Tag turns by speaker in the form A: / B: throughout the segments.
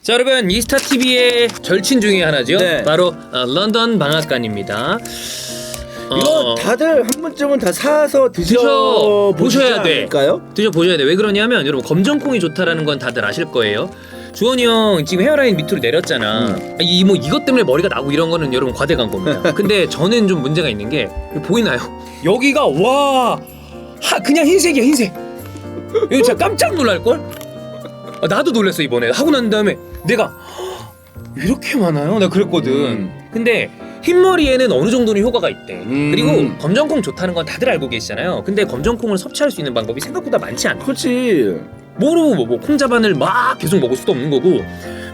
A: 자 여러분, 이스타TV의 절친 중에 하나죠.
B: 네.
A: 바로 런던 방앗간입니다.
B: 이거 다들 한 번쯤은 다 사서
A: 드셔보셔야 돼.
B: 않을까요?
A: 드셔보셔야 돼. 왜 그러냐면 여러분, 검정콩이 좋다라는 건 다들 아실 거예요. 주원이 형 지금 헤어라인 밑으로 내렸잖아. 뭐 이것 때문에 머리가 나고 이런 거는 여러분 과대광 겁니다. 근데 저는 좀 문제가 있는 게, 보이나요? 여기가 그냥 흰색이야, 흰색. 이거 진짜 깜짝 놀랄걸? 나도 놀랐어 이번에. 하고 난 다음에 내가 이렇게 많아요? 내가 그랬거든. 근데 흰머리에는 어느 정도는 효과가 있대. 그리고 검정콩 좋다는 건 다들 알고 계시잖아요. 근데 검정콩을 섭취할 수 있는 방법이 생각보다 많지 않아.
B: 그렇지.
A: 뭐로 콩자반을 막 계속 먹을 수도 없는 거고,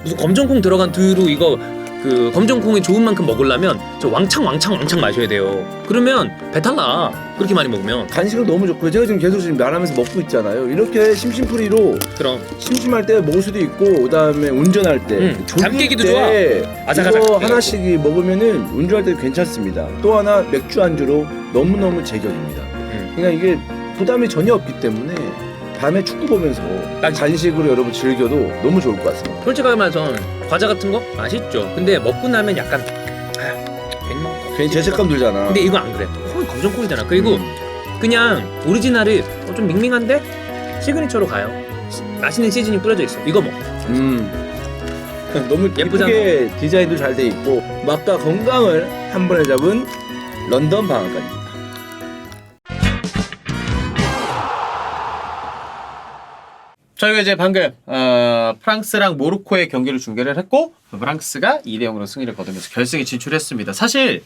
A: 무슨 검정콩 들어간 두유 이거 그 검정콩이 좋은 만큼 먹으려면 저 왕창 마셔야 돼요. 그러면 배탈 나. 그렇게 많이 먹으면.
B: 간식은 너무 좋고 제가 지금 계속 말하면서 먹고 있잖아요. 이렇게 심심풀이로
A: 그럼
B: 심심할 때 먹을 수도 있고, 그다음에 운전할 때
A: 잠 깨기도 좋아. 아삭아삭.
B: 이거 하나씩 먹으면은 운전할 때 괜찮습니다. 또 하나 맥주 안주로 너무너무 제격입니다. 그러니까 이게 부담이 전혀 없기 때문에 밤에 축구 보면서 간식으로 여러분 즐겨도 너무 좋을 것 같습니다.
A: 솔직하게 말해서 과자 같은 거 맛있죠. 근데 먹고 나면 약간 괜히 먹어.
B: 괜히 죄책감 들잖아.
A: 근데 이거 안 그래. 콩이 검정콩이잖아. 그리고 그냥 오리지널이 좀 밍밍한데 시그니처로 가요. 맛있는 시즈닝 뿌려져 있어. 이거 먹어.
B: 너무 예쁘게 디자인도 잘 돼 있고 맛과 건강을 한 번에 잡은 런던 방앗간입니다.
C: 저희가 이제 방금 프랑스랑 모로코의 경기를 중계를 했고, 프랑스가 2대0으로 승리를 거두면서 결승에 진출했습니다. 사실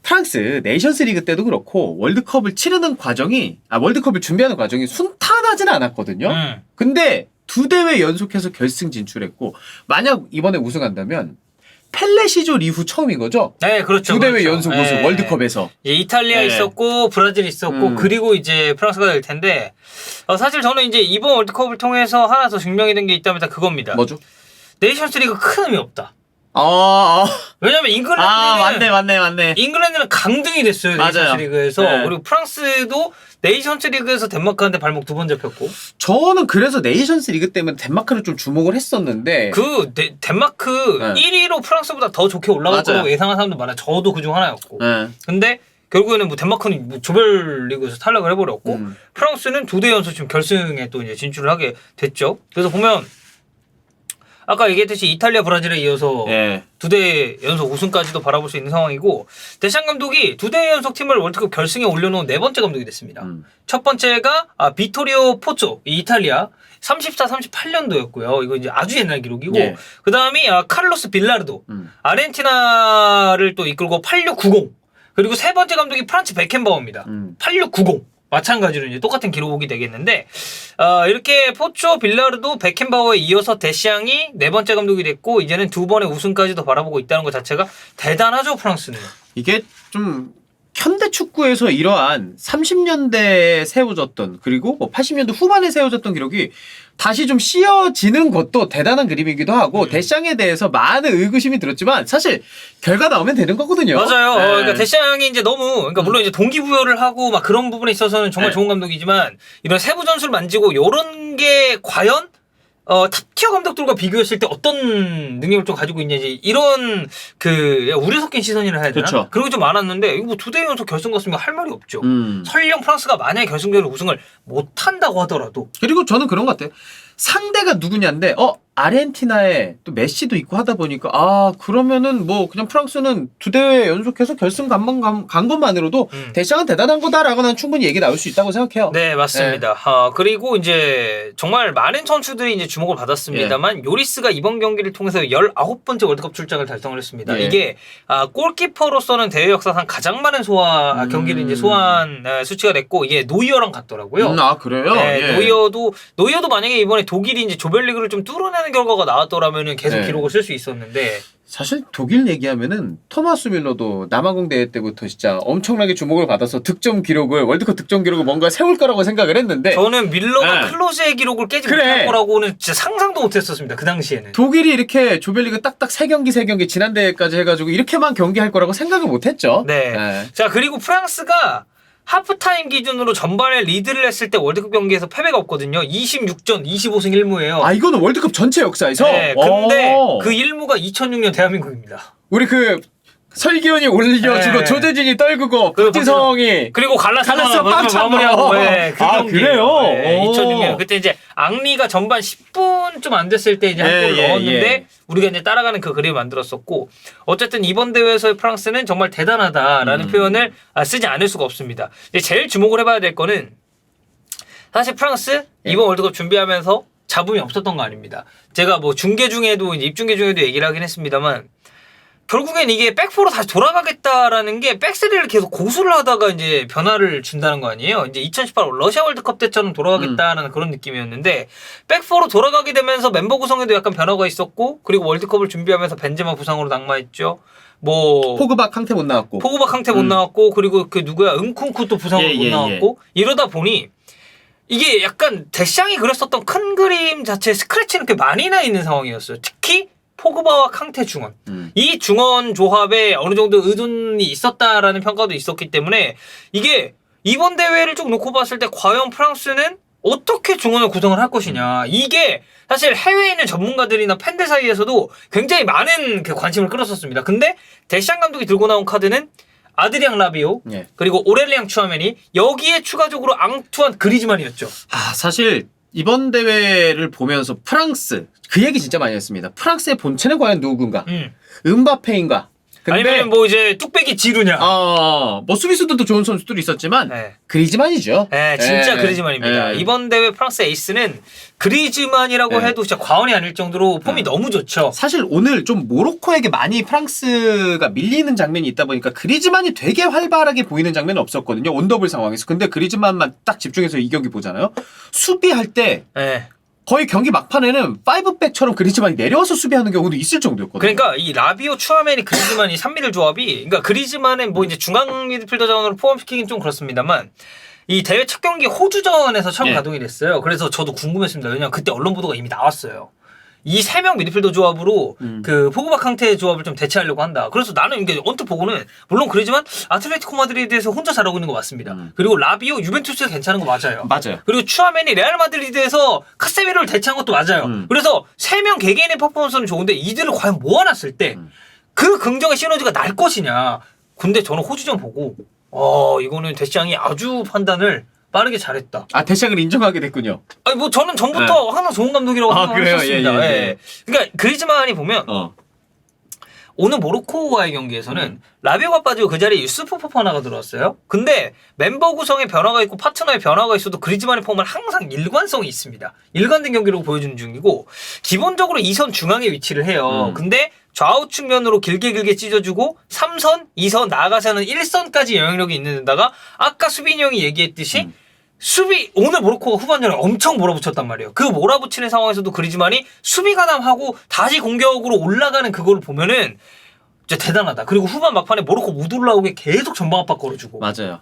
C: 프랑스 네이션스리그 때도 그렇고 월드컵을 치르는 과정이 월드컵을 준비하는 과정이 순탄하지는 않았거든요. 근데 두 대회 연속해서 결승 진출했고, 만약 이번에 우승한다면 펠레 시절 이후 처음인 거죠?
D: 네, 그렇죠.
C: 두 대회
D: 그렇죠.
C: 연속 우승.
D: 네.
C: 월드컵에서.
D: 이탈리아 있었고 브라질 있었고 그리고 이제 프랑스가 될 텐데, 사실 저는 이제 이번 월드컵을 통해서 하나 더 증명이 된 게 있다면 다 그겁니다.
C: 뭐죠?
D: 네이션스리그 큰 의미 없다. 왜냐면
C: 맞네.
D: 잉글랜드는 강등이 됐어요. 네이션스리그에서.
C: 네.
D: 그리고 프랑스도 네이션스리그에서 덴마크한테 발목 2번 잡혔고.
C: 저는 그래서 네이션스 리그 때문에 덴마크를 좀 주목을 했었는데,
D: 덴마크 1위로 프랑스보다 더 좋게 올라갈 거라고 예상한 사람도 많아요. 저도 그중 하나였고. 근데 결국에는 덴마크는 조별리그에서 탈락을 해버렸고, 프랑스는 2대 연속 지금 결승에 또 이제 진출을 하게 됐죠. 그래서 보면 아까 얘기했듯이 이탈리아, 브라질에 이어서 2대 연속 우승까지도 바라볼 수 있는 상황이고, 데샹 감독이 2대 연속 팀을 월드컵 결승에 올려놓은 4번째 감독이 됐습니다. 첫 번째가 비토리오 포조, 이탈리아 34, 38년도였고요. 이거 이제 아주 옛날 기록이고, 그 다음이 카를로스 빌라르도, 아르헨티나를 또 이끌고 8690. 그리고 세 번째 감독이 프란츠 베켄바우입니다. 8690. 마찬가지로 이제 똑같은 기록이 되겠는데, 이렇게 포초, 빌라르도, 베켄바우에 이어서 데시앙이 네 번째 감독이 됐고, 이제는 2번의 우승까지도 바라보고 있다는 것 자체가 대단하죠, 프랑스는.
C: 이게 좀 현대 축구에서 이러한 30년대에 세워졌던, 그리고 80년대 후반에 세워졌던 기록이 다시 좀 씌어지는 것도 대단한 그림이기도 하고, 데샹에 대해서 많은 의구심이 들었지만 사실 결과 나오면 되는 거거든요.
D: 맞아요. 그러니까 데샹이 이제 그러니까 물론 이제 동기부여를 하고 막 그런 부분에 있어서는 정말 좋은 감독이지만, 이런 세부 전술을 만지고 이런 게 과연 탑티어 감독들과 비교했을 때 어떤 능력을 좀 가지고 있냐지, 이런 우려 섞인 시선이라 해야 되나?
C: 그렇죠.
D: 그런 게 좀 많았는데, 이거 뭐 2대 연속 결승 갔으면 할 말이 없죠. 설령 프랑스가 만약에 결승전에 우승을 못한다고 하더라도.
C: 그리고 저는 그런 것 같아요. 상대가 누구냐인데 아르헨티나에 또 메시도 있고 하다 보니까 그러면은 뭐 그냥 프랑스는 2대회 연속해서 결승 간 것만으로도 데샹은 대단한 거다라고는 충분히 얘기 나올 수 있다고 생각해요.
D: 네, 맞습니다. 그리고 이제 정말 많은 선수들이 이제 주목을 받았습니다만, 요리스가 이번 경기를 통해서 19번째 월드컵 출장을 달성을 했습니다. 이게 골키퍼로서는 대회 역사상 가장 많은 경기를 이제 소화한 수치가 됐고, 이게 노이어랑 같더라고요.
C: 그래요?
D: 네, 노이어도 만약에 이번에 독일이 이제 조별리그를 좀 뚫어내는 결과가 나왔더라면은 계속 기록을 쓸 수 있었는데,
C: 사실 독일 얘기하면은 토마스 뮬러도 남아공 대회 때부터 진짜 엄청나게 주목을 받아서 월드컵 득점 기록을 뭔가 세울 거라고 생각을 했는데,
D: 저는 밀러가 클로즈의 기록을 깨지 못할 거라고는 진짜 상상도 못했었습니다. 그 당시에는.
C: 독일이 이렇게 조별리그 딱딱 3경기 지난 대회까지 해가지고 이렇게만 경기할 거라고 생각을 못했죠.
D: 네. 자, 그리고 프랑스가 하프타임 기준으로 전반에 리드를 했을 때 월드컵 경기에서 패배가 없거든요. 26전 25승 1무예요.
C: 아 이거는 월드컵 전체 역사에서.
D: 네, 근데 그 1무가 2006년 대한민국입니다.
C: 우리 그 설기현이 올려주고
D: 네.
C: 조재진이 떨구고
D: 그리고
C: 박지성이
D: 그리고 갈라스가
C: 빵
D: 마무리하고 네, 그
C: 아,
D: 경기.
C: 그래요?
D: 네,
C: 오.
D: 2006년 그때 이제 앙리가 전반 10분 좀 안 됐을 때 이제 한 골 넣었는데 우리가 이제 따라가는 그 그림을 만들었었고 어쨌든 이번 대회에서의 프랑스는 정말 대단하다라는 표현을 쓰지 않을 수가 없습니다. 이제 제일 주목을 해봐야 될 거는 사실 프랑스 이번 월드컵 준비하면서 잡음이 없었던 거 아닙니다. 제가 뭐 중계 중에도 이제 입중계 중에도 얘기를 하긴 했습니다만. 결국엔 이게 백포로 다시 돌아가겠다라는 게 백스리를 계속 고수를 하다가 이제 변화를 준다는 거 아니에요. 이제 2018 러시아 월드컵 때처럼 돌아가겠다라는 그런 느낌이었는데 백포로 돌아가게 되면서 멤버 구성에도 약간 변화가 있었고 그리고 월드컵을 준비하면서 벤제마 부상으로 낙마했죠. 뭐
C: 포그바 캉테 못 나왔고
D: 포그바 캉테 못 나왔고 그리고 그 누구야 은쿤쿠 또 부상으로 못 나왔고 이러다 보니 이게 약간 데샹이 그렸었던 큰 그림 자체에 스크래치는 꽤 많이 나 있는 상황이었어요. 특히 포그바와 캉테 중원. 이 중원 조합에 어느 정도 의존이 있었다라는 평가도 있었기 때문에 이게 이번 대회를 쭉 놓고 봤을 때 과연 프랑스는 어떻게 중원을 구성을 할 것이냐. 이게 사실 해외에 있는 전문가들이나 팬들 사이에서도 굉장히 많은 그 관심을 끌었었습니다. 근데 데샹 감독이 들고 나온 카드는 아드리앙 라비오 그리고 오렐리앙 추아메니 여기에 추가적으로 앙투안 그리즈만이었죠.
C: 아 사실 이번 대회를 보면서 프랑스 그 얘기 진짜 많이 했습니다. 프랑스의 본체는 과연 누군가? 음바페인가? 근데
D: 아니면 뭐 이제 뚝배기 지루냐?
C: 뭐 수비수들도 좋은 선수들이 있었지만 그리즈만이죠.
D: 네, 진짜 그리즈만입니다. 이번 대회 프랑스 에이스는 그리즈만이라고 해도 진짜 과언이 아닐 정도로 폼이 너무 좋죠.
C: 사실 오늘 좀 모로코에게 많이 프랑스가 밀리는 장면이 있다 보니까 그리즈만이 되게 활발하게 보이는 장면은 없었거든요. 온더블 상황에서. 근데 그리즈만만 딱 집중해서 이 경기 보잖아요. 수비할 때 거의 경기 막판에는 5백처럼 그리즈만이 내려와서 수비하는 경우도 있을 정도였거든요.
D: 그러니까 이 라비오, 추아메니, 그리즈만이 3미들 조합이 그러니까 그리즈만은 뭐 이제 중앙 미드필더 자원으로 포함시키긴 좀 그렇습니다만 이 대회 첫 경기 호주전에서 처음 가동이 됐어요. 그래서 저도 궁금했습니다. 왜냐면 그때 언론 보도가 이미 나왔어요. 이 3명 미드필더 조합으로 그 포그바 캉테 조합을 좀 대체하려고 한다. 그래서 나는 이게 언뜻 보고는 물론 그러지만 아틀레티코 마드리드에서 혼자 잘하고 있는 거 맞습니다. 그리고 라비오 유벤투스에서 괜찮은 거 맞아요.
C: 맞아요.
D: 그리고 추아멘이 레알 마드리드에서 카세미로를 대체한 것도 맞아요. 그래서 3명 개개인의 퍼포먼스는 좋은데 이들을 과연 모아놨을 때 그 긍정의 시너지가 날 것이냐. 근데 저는 호주전 보고 이거는 데시앙이 아주 판단을 빠르게 잘했다.
C: 아 데샹을 인정하게 됐군요.
D: 아니 뭐 저는 전부터 항상 좋은 감독이라고 생각했었습니다. 그러니까 그리즈만이 보면 오늘 모로코와의 경기에서는 라비오가 빠지고 그 자리에 유스프 포파나가 들어왔어요. 근데 멤버 구성에 변화가 있고 파트너에 변화가 있어도 그리즈만의 폼은 항상 일관성이 있습니다. 일관된 경기라고 보여주는 중이고 기본적으로 2선 중앙에 위치를 해요. 근데 좌우 측면으로 길게 찢어주고 3선, 2선, 나아가서는 1선까지 영향력이 있는 데다가 아까 수빈이 형이 얘기했듯이 수비 오늘 모로코가 후반전에 엄청 몰아붙였단 말이에요. 그 몰아붙이는 상황에서도 그리즈만이 수비 가담하고 다시 공격으로 올라가는 그거를 보면은 진짜 대단하다. 그리고 후반 막판에 모로코 못 올라오게 계속 전방 압박 걸어주고.
C: 맞아요.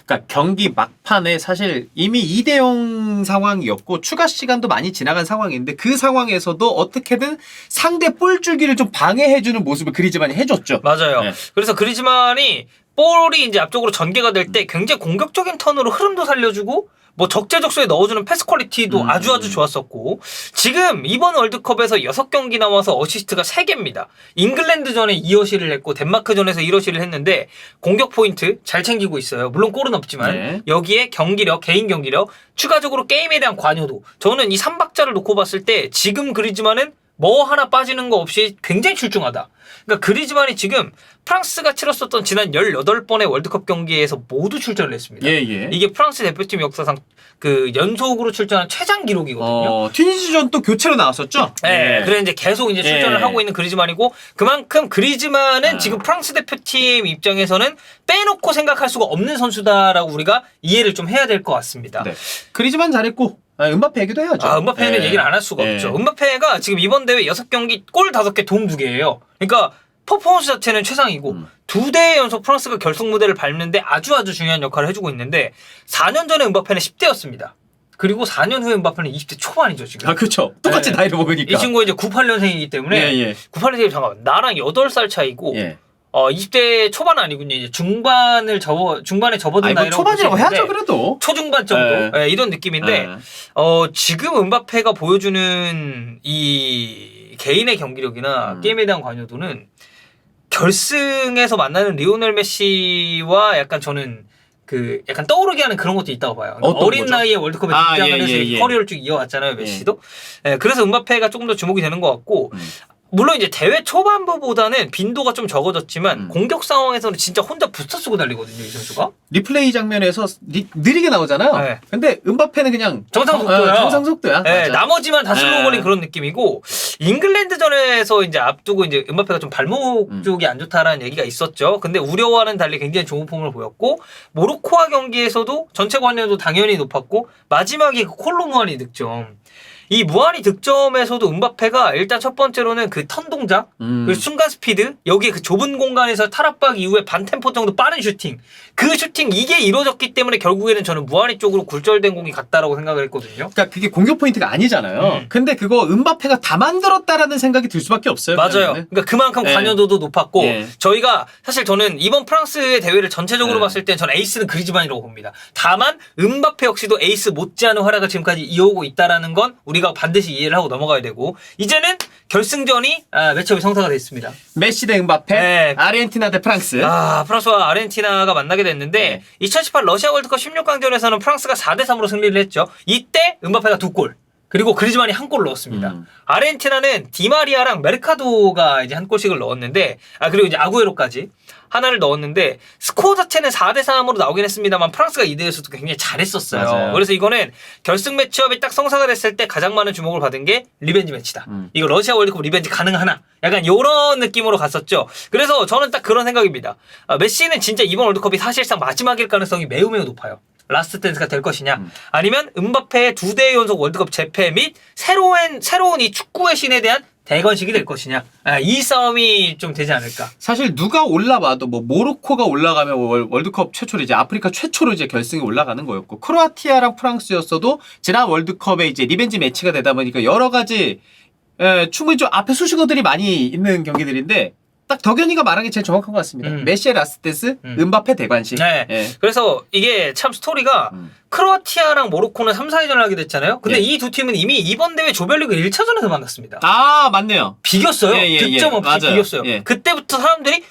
C: 그러니까 경기 막판에 사실 이미 2대0 상황이었고 추가 시간도 많이 지나간 상황인데 그 상황에서도 어떻게든 상대 볼 줄기를 좀 방해해주는 모습을 그리즈만이 해줬죠.
D: 맞아요. 그래서 그리즈만이 볼이 이제 앞쪽으로 전개가 될 때 굉장히 공격적인 턴으로 흐름도 살려주고 뭐 적재적소에 넣어주는 패스 퀄리티도 아주 좋았었고 지금 이번 월드컵에서 6경기 나와서 어시스트가 3개입니다. 잉글랜드전에 2어시를 했고 덴마크전에서 1어시를 했는데 공격 포인트 잘 챙기고 있어요. 물론 골은 없지만 여기에 경기력, 개인 경기력 추가적으로 게임에 대한 관여도 저는 이 3박자를 놓고 봤을 때 지금 그리즈만은 뭐 하나 빠지는 거 없이 굉장히 출중하다. 그러니까 그리즈만이 지금 프랑스가 치렀었던 지난 18번의 월드컵 경기에서 모두 출전을 했습니다. 이게 프랑스 대표팀 역사상 그 연속으로 출전한 최장 기록이거든요.
C: 튀니지전 또 교체로 나왔었죠?
D: 그래 이제 계속 이제 출전을 하고 있는 그리즈만이고 그만큼 그리즈만은 지금 프랑스 대표팀 입장에서는 빼놓고 생각할 수가 없는 선수다라고 우리가 이해를 좀 해야 될 것 같습니다.
C: 그리즈만 잘했고 음바페 얘기도 해야죠.
D: 음바페는 얘기를 안 할 수가 없죠. 음바페가 지금 이번 대회 6경기 골 5개 도움 2개예요. 그러니까 퍼포먼스 자체는 최상이고 2대 연속 프랑스가 결승 무대를 밟는데 아주 중요한 역할을 해주고 있는데 4년 전에 음바페는 10대였습니다. 그리고 4년 후에 음바페는 20대 초반이죠 지금.
C: 그렇죠. 똑같이 나이를 먹으니까.
D: 이 친구가 이제 98년생이기 때문에 98년생이 잠깐만 나랑 8살 차이고 20대 초반 아니군요. 이제 중반에 접어든
C: 아니 뭐
D: 나이라고
C: 초반이라고
D: 볼 수 있는데
C: 해야죠 그래도.
D: 초중반 정도 예, 이런 느낌인데 지금 음바페가 보여주는 이 개인의 경기력이나 게임에 대한 관여도는 결승에서 만나는 리오넬 메시와 약간 저는 그 약간 떠오르게 하는 그런 것도 있다고 봐요. 어린
C: 거죠?
D: 나이에 월드컵에 등장을 해서 커리어를 쭉 이어왔잖아요, 메시도. 예, 그래서 음바페가 조금 더 주목이 되는 것 같고 물론 이제 대회 초반부보다는 빈도가 좀 적어졌지만 공격 상황에서는 진짜 혼자 부스터 쓰고 달리거든요, 이 선수가.
C: 리플레이 장면에서 느리게 나오잖아요.
D: 네.
C: 근데 음바페는 그냥
D: 정상 속도야.
C: 정상 속도야.
D: 네,
C: 맞아.
D: 나머지만 다 슬로우 걸린 그런 느낌이고 잉글랜드전에서 이제 앞두고 이제 음바페가 좀 발목 쪽이 안 좋다라는 얘기가 있었죠. 근데 우려와는 달리 굉장히 좋은 폼을 보였고 모로코와 경기에서도 전체 관련도 당연히 높았고 마지막에 그 콜로 무아니 득점. 이 무한히 득점에서도 음바페가 일단 첫 번째로는 그 턴 동작, 그 순간 스피드, 여기에 그 좁은 공간에서 탈압박 이후에 반템포 정도 빠른 슈팅, 그 슈팅 이게 이루어졌기 때문에 결국에는 저는 무한히 쪽으로 굴절된 공이 같다라고 생각을 했거든요.
C: 그러니까 그게 공격 포인트가 아니잖아요. 근데 그거 음바페가 다 만들었다라는 생각이 들 수밖에 없어요.
D: 맞아요.
C: 그러면은.
D: 그러니까 그만큼
C: 네.
D: 관여도도 높았고
C: 네.
D: 저희가 사실 저는 이번 프랑스의 대회를 전체적으로
C: 네.
D: 봤을 때 저는 에이스는 그리즈만이라고 봅니다. 다만 음바페 역시도 에이스 못지않은 활약을 지금까지 이어오고 있다라는 건 우리가 반드시 이해를 하고 넘어가야 되고 이제는 결승전이 매치업이 성사가 됐습니다.
C: 메시 대 음바페,
D: 네.
C: 아르헨티나 대 프랑스.
D: 프랑스와 아르헨티나가 만나게 됐는데 2018 러시아 월드컵 16강전에서는 프랑스가 4대3으로 승리를 했죠. 이때 음바페가 2골. 그리고 그리즈만이 1골 넣었습니다. 아르헨티나는 디마리아랑 메르카도가 이제 1골씩을 넣었는데, 그리고 이제 아구에로까지 하나를 넣었는데, 스코어 자체는 4대3으로 나오긴 했습니다만, 프랑스가 2대에서도 굉장히 잘했었어요.
C: 맞아요.
D: 그래서 이거는 결승 매치업이 딱 성사가 됐을 때 가장 많은 주목을 받은 게 리벤지 매치다. 이거 러시아 월드컵 리벤지 가능하나? 약간 요런 느낌으로 갔었죠. 그래서 저는 딱 그런 생각입니다. 메시는 진짜 이번 월드컵이 사실상 마지막일 가능성이 매우 높아요. 라스트 댄스가 될 것이냐 아니면 음바페의 2대 연속 월드컵 재패 및 새로운 이 축구의 신에 대한 대건식이 될 것이냐 이 싸움이 좀 되지 않을까.
C: 사실 누가 올라와도 뭐 모로코가 올라가면 월드컵 최초로 이제 아프리카 최초로 이제 결승에 올라가는 거였고 크로아티아랑 프랑스였어도 지난 월드컵에 이제 리벤지 매치가 되다 보니까 여러 가지 충분히 좀 앞에 수식어들이 많이 있는 경기들인데 딱 덕현이가 말한 게 제일 정확한 것 같습니다. 메시의 라스트 댄스, 음바페 대관식.
D: 네. 그래서 이게 참 스토리가 크로아티아랑 모로코는 3, 4위전을 하게 됐잖아요. 근데 이 두 팀은 이미 이번 대회 조별리그 1차전에서 만났습니다.
C: 맞네요.
D: 비겼어요. 득점 없이
C: 맞아요.
D: 비겼어요. 그때부터 사람들이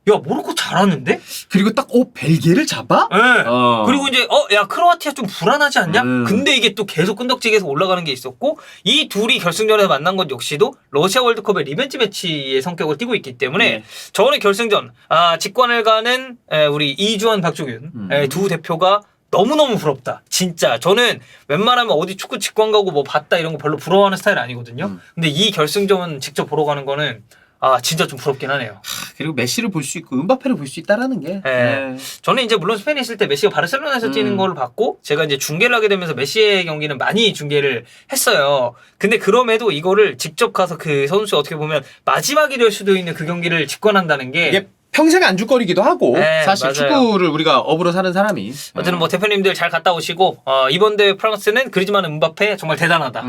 D: 야 모로코 잘하는데?
C: 그리고 딱 벨기에를 잡아?
D: 네. 그리고 이제 야 크로아티아 좀 불안하지 않냐? 근데 이게 또 계속 끈덕지게서 올라가는 게 있었고 이 둘이 결승전에서 만난 것 역시도 러시아 월드컵의 리벤지 매치의 성격을 띠고 있기 때문에 저는 결승전 직관을 가는 우리 이주원 박주균 두 대표가 너무너무 부럽다. 진짜 저는 웬만하면 어디 축구 직관 가고 뭐 봤다 이런 거 별로 부러워하는 스타일 아니거든요. 근데 이 결승전 직접 보러 가는 거는 진짜 좀 부럽긴 하네요.
C: 그리고 메시를 볼 수 있고 음바페를 볼 수 있다라는 게.
D: 저는 이제 물론 스페인에 있을 때 메시가 바르셀로나에서 뛰는 걸 봤고 제가 이제 중계를 하게 되면서 메시의 경기는 많이 중계를 했어요. 근데 그럼에도 이거를 직접 가서 그 선수 어떻게 보면 마지막이 될 수도 있는 그 경기를 직관한다는 게
C: 이게 평생 안주거리기도 하고 사실
D: 맞아요.
C: 축구를 우리가 업으로 사는 사람이.
D: 어쨌든 뭐 대표님들 잘 갔다 오시고 이번 대회 프랑스는 그리즈만 음바페 정말 대단하다.